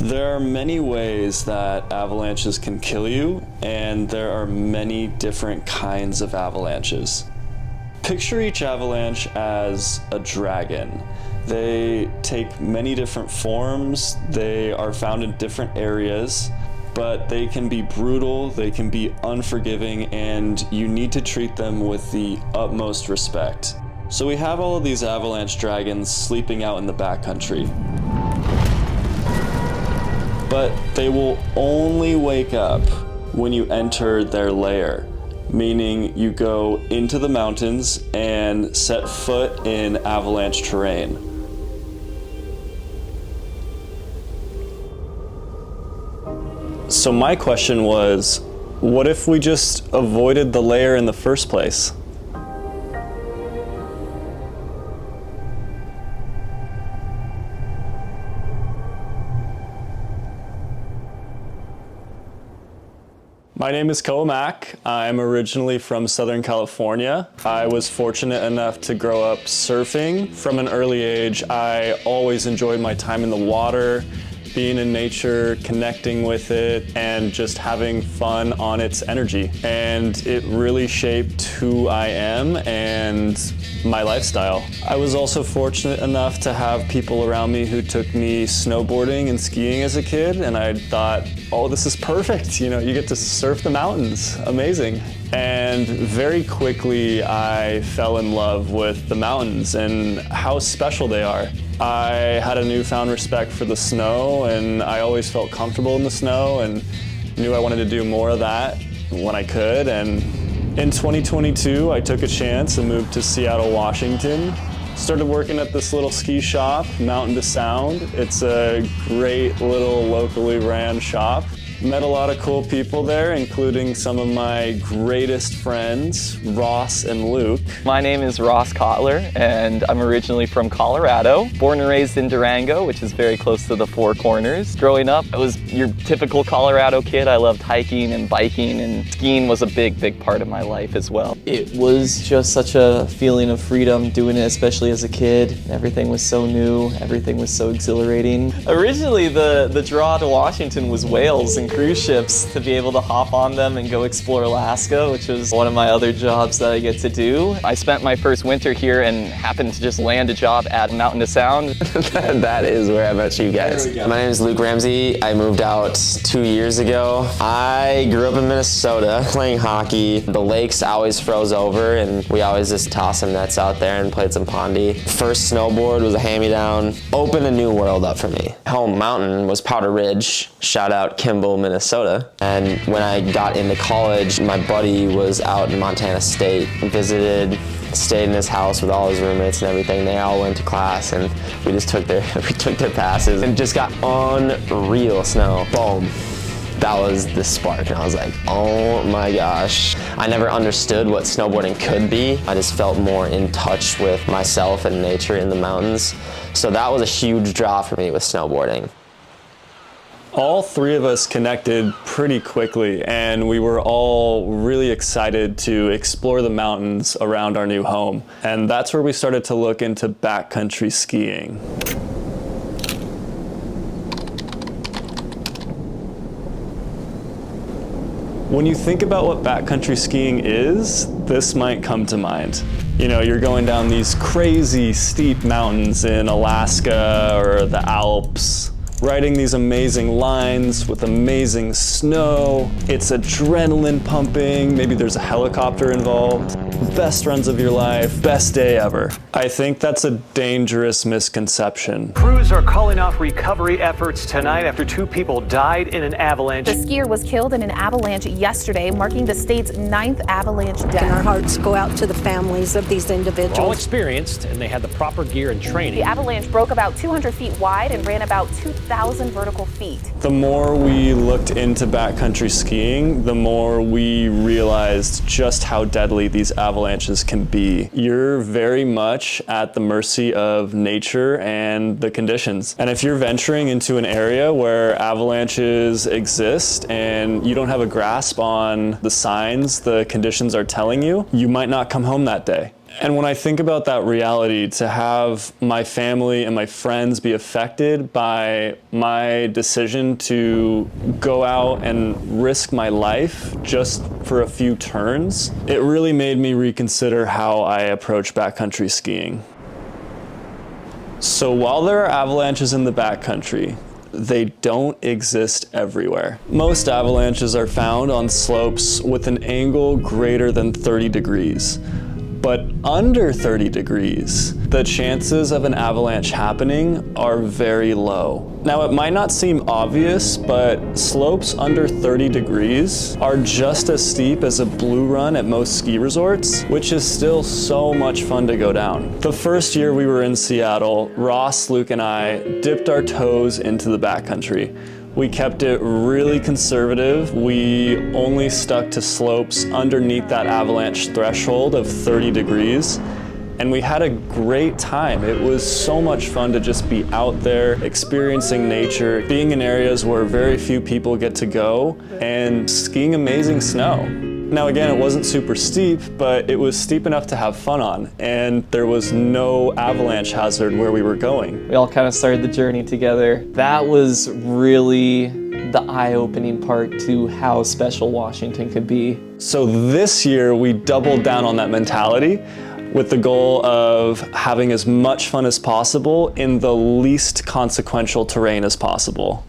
There are many ways that avalanches can kill you, and there are many different kinds of avalanches. Picture each avalanche as a dragon. They take many different forms, they are found in different areas, but they can be brutal, they can be unforgiving, and you need to treat them with the utmost respect. So we have all of these avalanche dragons sleeping out in the backcountry. But they will only wake up when you enter their lair, meaning you go into the mountains and set foot in avalanche terrain. So my question was, what if we just avoided the lair in the first place? My name is Koa Mack. I'm originally from Southern California. I was fortunate enough to grow up surfing. From an early age, I always enjoyed my time in the water, being in nature, connecting with it, and just having fun on its energy. And it really shaped who I am and my lifestyle. I was also fortunate enough to have people around me who took me snowboarding and skiing as a kid, and I thought, oh, this is perfect. You know, you get to surf the mountains, amazing. And very quickly, I fell in love with the mountains and how special they are. I had a newfound respect for the snow, and I always felt comfortable in the snow and knew I wanted to do more of that when I could. And in 2022, I took a chance and moved to Seattle, Washington. Started working at this little ski shop, Mountain to Sound. It's a great little locally ran shop. Met a lot of cool people there, including some of my greatest friends, Ross and Luke. My name is Ross Kotler, and I'm originally from Colorado. Born and raised in Durango, which is very close to the Four Corners. Growing up, I was your typical Colorado kid. I loved hiking and biking, and skiing was a big part of my life as well. It was just such a feeling of freedom doing it, especially as a kid. Everything was so new, everything was so exhilarating. Originally, the draw to Washington was whales and cruise ships, to be able to hop on them and go explore Alaska, which was one of my other jobs that I get to do. I spent my first winter here and happened to just land a job at Mountain to Sound. That is where I met you guys. My name is Luke Ramsey. I moved out 2 years ago. I grew up in Minnesota playing hockey. The lakes always froze over, and we always just tossed some nets out there and played some pondy. First snowboard was a hand-me-down. Opened a new world up for me. Home mountain was Powder Ridge. Shout out Kimball, Minnesota. And when I got into college, my buddy was out in Montana State, visited, stayed in his house with all his roommates and everything. They all went to class, and we just took their passes and just got unreal snow. Boom. That was the spark, and I was like, oh my gosh. I never understood what snowboarding could be. I just felt more in touch with myself and nature in the mountains. So that was a huge draw for me with snowboarding. All three of us connected pretty quickly, and we were all really excited to explore the mountains around our new home. And that's where we started to look into backcountry skiing. When you think about what backcountry skiing is, this might come to mind. You know, you're going down these crazy steep mountains in Alaska or the Alps, riding these amazing lines with amazing snow. It's adrenaline pumping, maybe there's a helicopter involved. Best runs of your life, best day ever. I think that's a dangerous misconception. Crews are calling off recovery efforts tonight after 2 people died in an avalanche. The skier was killed in an avalanche yesterday, marking the state's 9th avalanche death. And our hearts go out to the families of these individuals. All experienced, and they had the proper gear and training. The avalanche broke about 200 feet wide and ran about 2,000 vertical feet. The more we looked into backcountry skiing, the more we realized just how deadly these avalanches can be. You're very much at the mercy of nature and the conditions. And if you're venturing into an area where avalanches exist and you don't have a grasp on the signs the conditions are telling you, you might not come home that day. And when I think about that reality, to have my family and my friends be affected by my decision to go out and risk my life just for a few turns, it really made me reconsider how I approach backcountry skiing. So while there are avalanches in the backcountry, they don't exist everywhere. Most avalanches are found on slopes with an angle greater than 30 degrees. But under 30 degrees, the chances of an avalanche happening are very low. Now, it might not seem obvious, but slopes under 30 degrees are just as steep as a blue run at most ski resorts, which is still so much fun to go down. The first year we were in Seattle, Ross, Luke, and I dipped our toes into the backcountry. We kept it really conservative. We only stuck to slopes underneath that avalanche threshold of 30 degrees. And we had a great time. It was so much fun to just be out there, experiencing nature, being in areas where very few people get to go, and skiing amazing snow. Now again, it wasn't super steep, but it was steep enough to have fun on, and there was no avalanche hazard where we were going. We all kind of started the journey together. That was really the eye-opening part to how special Washington could be. So this year, we doubled down on that mentality with the goal of having as much fun as possible in the least consequential terrain as possible.